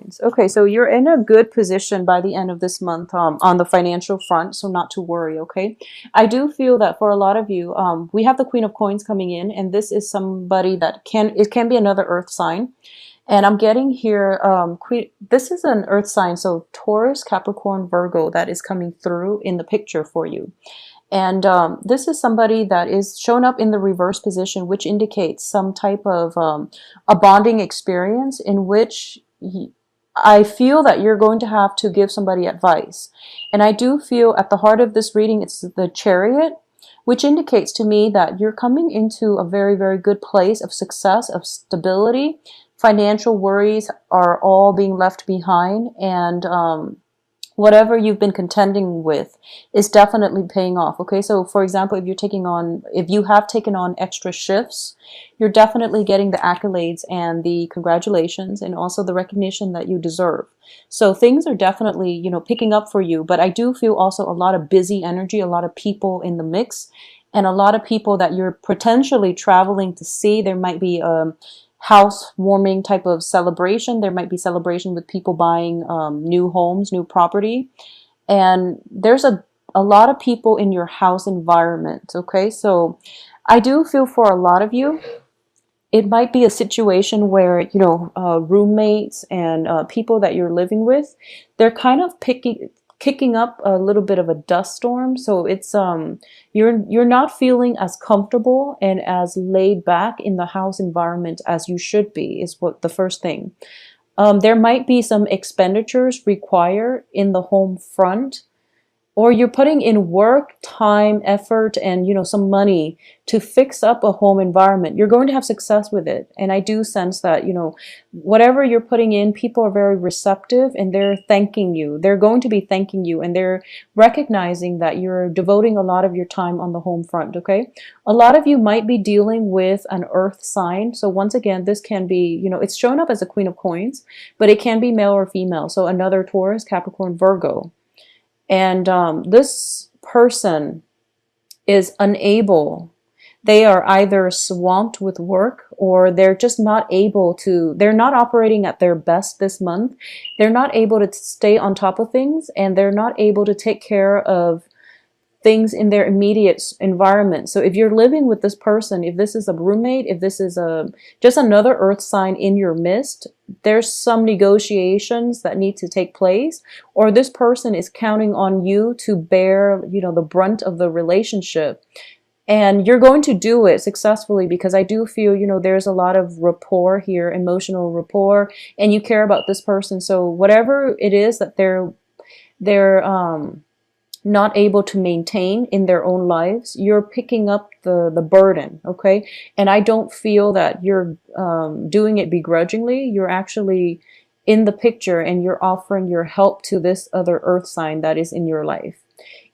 Coins. Okay, so you're in a good position by the end of this month on the financial front, so not to worry, okay? I do feel that for a lot of you, we have the Queen of Coins coming in, and this is somebody that it can be another earth sign. And I'm getting here, this is an earth sign, so Taurus, Capricorn, Virgo, that is coming through in the picture for you. And this is somebody that is shown up in the reverse position, which indicates some type of a bonding experience in which I feel that you're going to have to give somebody advice. And I do feel at the heart of this reading, it's the Chariot, which indicates to me that you're coming into a very, very good place of success, of stability. Financial worries are all being left behind, and whatever you've been contending with is definitely paying off. Okay, so for example, if you have taken on extra shifts, you're definitely getting the accolades and the congratulations and also the recognition that you deserve. So things are definitely, picking up for you, but I do feel also a lot of busy energy, a lot of people in the mix, and a lot of people that you're potentially traveling to see. There might be housewarming type of celebration. There might be celebration with people buying new homes, new property. And there's a lot of people in your house environment. Okay, so I do feel for a lot of you, it might be a situation where, roommates and people that you're living with, they're kind of kicking up a little bit of a dust storm. So it's you're not feeling as comfortable and as laid back in the house environment as you should be, is what the first thing. There might be some expenditures required in the home front, or you're putting in work, time, effort, and some money to fix up a home environment. You're going to have success with it. And I do sense that, whatever you're putting in, people are very receptive and they're thanking you. They're going to be thanking you, and they're recognizing that you're devoting a lot of your time on the home front, okay? A lot of you might be dealing with an earth sign. So once again, this can be, it's shown up as a Queen of Coins, but it can be male or female. So another Taurus, Capricorn, Virgo. And this person is unable. They are either swamped with work, or they're just not able to, they're not operating at their best this month. They're not able to stay on top of things, and they're not able to take care of things in their immediate environment. So if you're living with this person, if this is a roommate, if this is just another earth sign in your midst, there's some negotiations that need to take place, or this person is counting on you to bear, the brunt of the relationship. And you're going to do it successfully, because I do feel, there's a lot of rapport here, emotional rapport, and you care about this person. So whatever it is that they're not able to maintain in their own lives, you're picking up the burden, okay? And I don't feel that you're doing it begrudgingly. You're actually in the picture, and you're offering your help to this other earth sign that is in your life.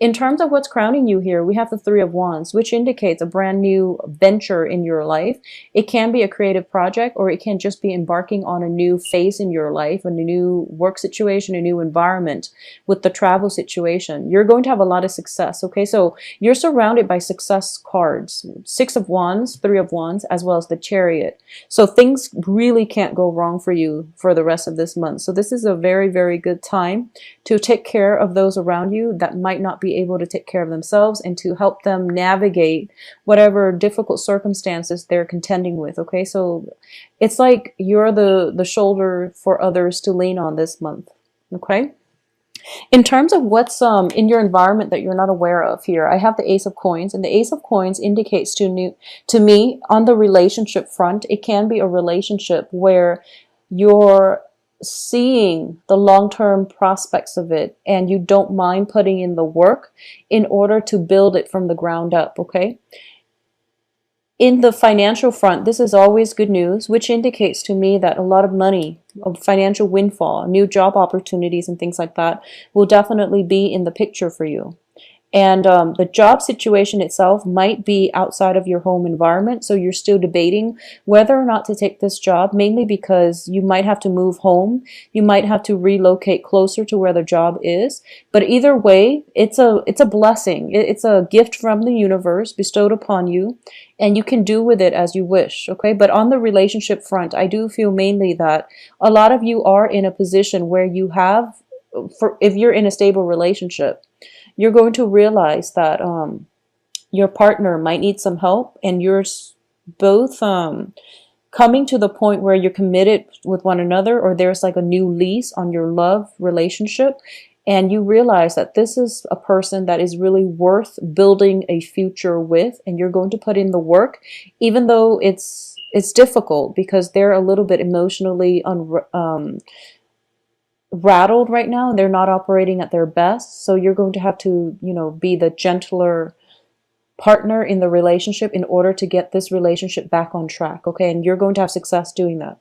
In terms of what's crowning you here, we have the Three of Wands, which indicates a brand new venture in your life. It can be a creative project, or it can just be embarking on a new phase in your life, a new work situation, a new environment with the travel situation. You're going to have a lot of success, okay? So you're surrounded by success cards, Six of Wands, Three of Wands, as well as the Chariot. So things really can't go wrong for you for the rest of this month. So this is a very, very good time to take care of those around you that might not be able to take care of themselves, and to help them navigate whatever difficult circumstances they're contending with, okay? So it's like you're the shoulder for others to lean on this month, okay? In terms of what's in your environment that you're not aware of here, I have the Ace of Coins, and the Ace of Coins indicates to me on the relationship front, it can be a relationship where you're seeing the long-term prospects of it, and you don't mind putting in the work in order to build it from the ground up, okay? In the financial front, this is always good news, which indicates to me that a lot of money, a financial windfall, new job opportunities and things like that will definitely be in the picture for you. And the job situation itself might be outside of your home environment. So you're still debating whether or not to take this job, mainly because you might have to move home. You might have to relocate closer to where the job is. But either way, it's a blessing. It's a gift from the universe bestowed upon you, and you can do with it as you wish. Okay. But on the relationship front, I do feel mainly that a lot of you are in a position where you have, for if you're in a stable relationship, you're going to realize that your partner might need some help, and you're both coming to the point where you're committed with one another, or there's like a new lease on your love relationship, and you realize that this is a person that is really worth building a future with, and you're going to put in the work, even though it's difficult because they're a little bit emotionally rattled right now, and they're not operating at their best. So you're going to have to, be the gentler partner in the relationship in order to get this relationship back on track. Okay. And you're going to have success doing that.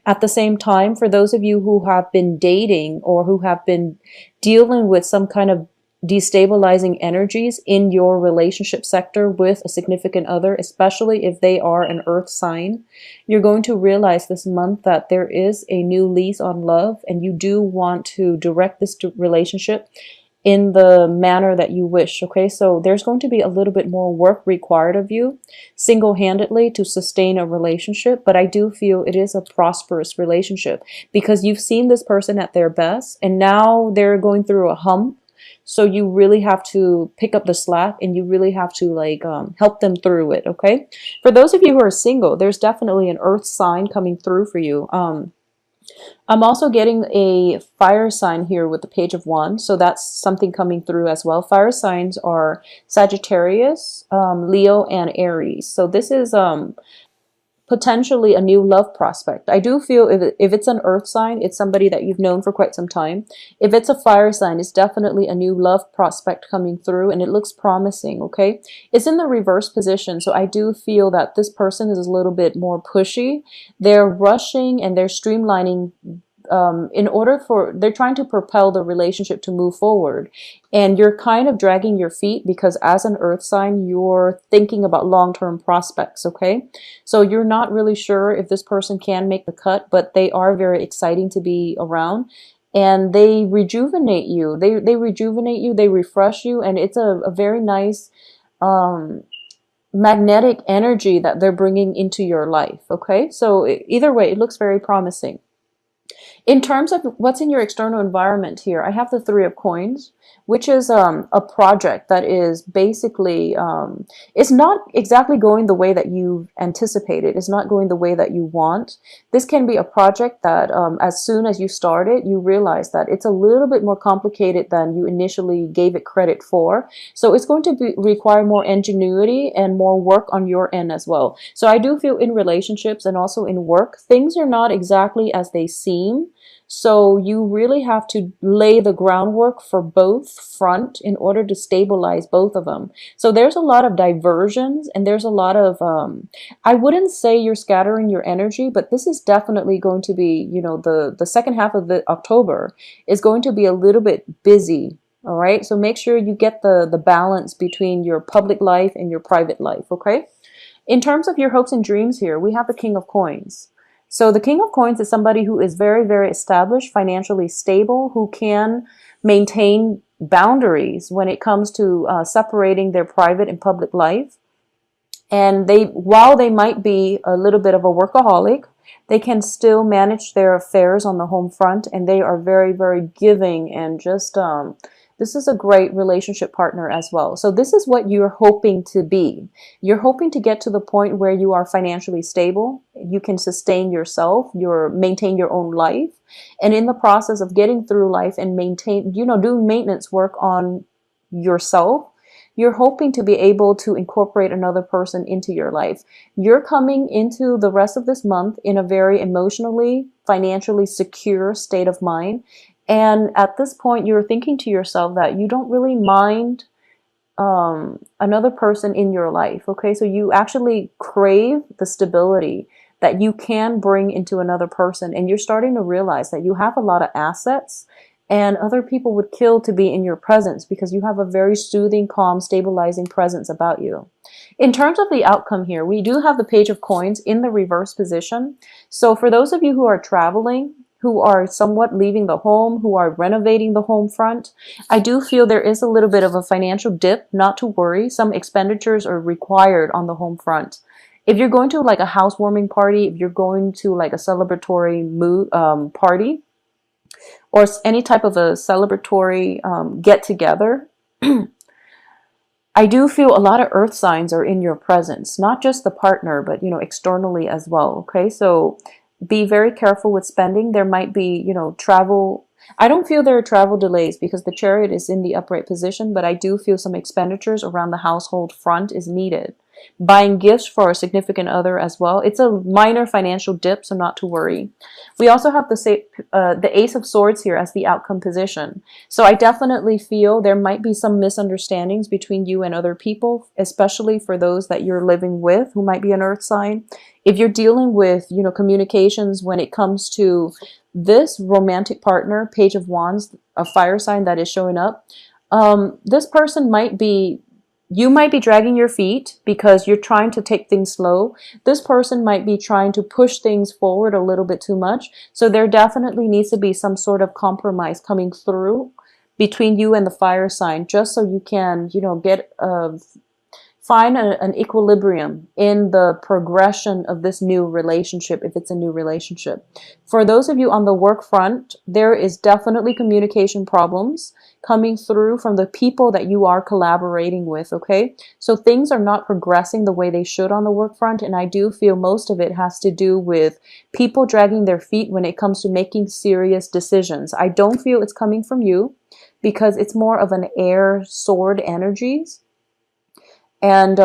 At the same time, for those of you who have been dating or who have been dealing with some kind of destabilizing energies in your relationship sector with a significant other, especially if they are an earth sign, you're going to realize this month that there is a new lease on love, and you do want to direct this relationship in the manner that you wish. Okay, so there's going to be a little bit more work required of you single-handedly to sustain a relationship, but I do feel it is a prosperous relationship because you've seen this person at their best, and now they're going through a hump. So you really have to pick up the slack, and you really have to help them through it. Okay. For those of you who are single, there's definitely an earth sign coming through for you. I'm also getting a fire sign here with the Page of Wands. So that's something coming through as well. Fire signs are Sagittarius, Leo, and Aries. So this is potentially a new love prospect. I do feel if it's an earth sign, it's somebody that you've known for quite some time. If it's a fire sign, it's definitely a new love prospect coming through, and it looks promising. Okay. It's in the reverse position. So I do feel that this person is a little bit more pushy. They're rushing and they're streamlining they're trying to propel the relationship to move forward, and you're kind of dragging your feet because as an earth sign, you're thinking about long-term prospects. Okay. So you're not really sure if this person can make the cut, but they are very exciting to be around, and they rejuvenate you. They rejuvenate you, they refresh you, and it's a very nice, magnetic energy that they're bringing into your life. Okay. So either way, it looks very promising. In terms of what's in your external environment here, I have the Three of Coins, which is a project that is basically, it's not exactly going the way that you anticipated. It's not going the way that you want. This can be a project that as soon as you start it, you realize that it's a little bit more complicated than you initially gave it credit for. So it's going to require more ingenuity and more work on your end as well. So I do feel in relationships and also in work, things are not exactly as they seem. So you really have to lay the groundwork for both front in order to stabilize both of them. So there's a lot of diversions, and there's a lot of, I wouldn't say you're scattering your energy, but this is definitely going to be, the second half of October is going to be a little bit busy. All right. So make sure you get the balance between your public life and your private life. Okay. In terms of your hopes and dreams here, we have the King of Coins. So the King of Coins is somebody who is very, very established, financially stable, who can maintain boundaries when it comes to separating their private and public life. And while they might be a little bit of a workaholic, they can still manage their affairs on the home front, and they are very, very giving, and just this is a great relationship partner as well. So this is what you're hoping to be. You're hoping to get to the point where you are financially stable, you can sustain yourself, maintain your own life, and in the process of getting through life and doing maintenance work on yourself, you're hoping to be able to incorporate another person into your life. You're coming into the rest of this month in a very emotionally, financially secure state of mind. And at this point, you're thinking to yourself that you don't really mind another person in your life. Okay, so you actually crave the stability that you can bring into another person. And you're starting to realize that you have a lot of assets And other people would kill to be in your presence because you have a very soothing, calm, stabilizing presence about you. In terms of the outcome here, we do have the Page of Coins in the reverse position. So for those of you who are traveling, who are somewhat leaving the home, who are renovating the home front, I do feel there is a little bit of a financial dip. Not to worry, some expenditures are required on the home front. If you're going to like a housewarming party, if you're going to like a celebratory mood, party, or any type of a celebratory get together, I do feel a lot of earth signs are in your presence, not just the partner, but, you know, externally as well. Okay. So be very careful with spending. There might be, you know, travel. I don't feel there are travel delays because the Chariot is in the upright position, but I do feel some expenditures around the household front is needed. Buying gifts for a significant other as well. It's a minor financial dip, so not to worry. We also have the Ace of Swords here as the outcome position. So I definitely feel there might be some misunderstandings between you and other people, especially for those that you're living with who might be an earth sign. If you're dealing with, you know, communications when it comes to this romantic partner, Page of Wands, a fire sign that is showing up, this person might be, you might be dragging your feet because you're trying to take things slow. This person might be trying to push things forward a little bit too much. So there definitely needs to be some sort of compromise coming through between you and the fire sign, just so you can, you know, find an equilibrium in the progression of this new relationship, if it's a new relationship. For those of you on the work front, there is definitely communication problems coming through from the people that you are collaborating with, okay? So things are not progressing the way they should on the work front, and I do feel most of it has to do with people dragging their feet when it comes to making serious decisions. I don't feel it's coming from you because it's more of an air sword energies. And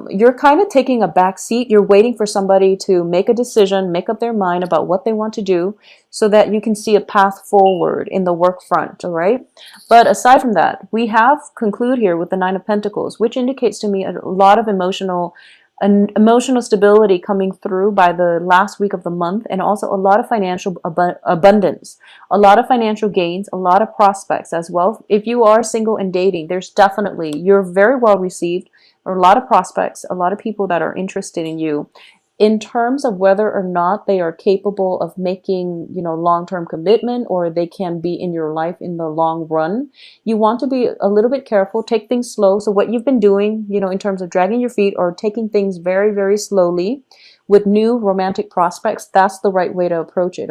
you're kind of taking a back seat. You're waiting for somebody to make a decision, make up their mind about what they want to do so that you can see a path forward in the work front, all right? But aside from that, we have conclude here with the Nine of Pentacles, which indicates to me a lot of emotional stability coming through by the last week of the month, and also a lot of financial abundance, a lot of financial gains, a lot of prospects as well. If you are single and dating, there's definitely, you're very well received. A lot of prospects, a lot of people that are interested in you. In terms of whether or not they are capable of making, you know, long-term commitment, or they can be in your life in the long run, you want to be a little bit careful, take things slow. So what you've been doing, you know, in terms of dragging your feet or taking things very, very slowly with new romantic prospects, that's the right way to approach it.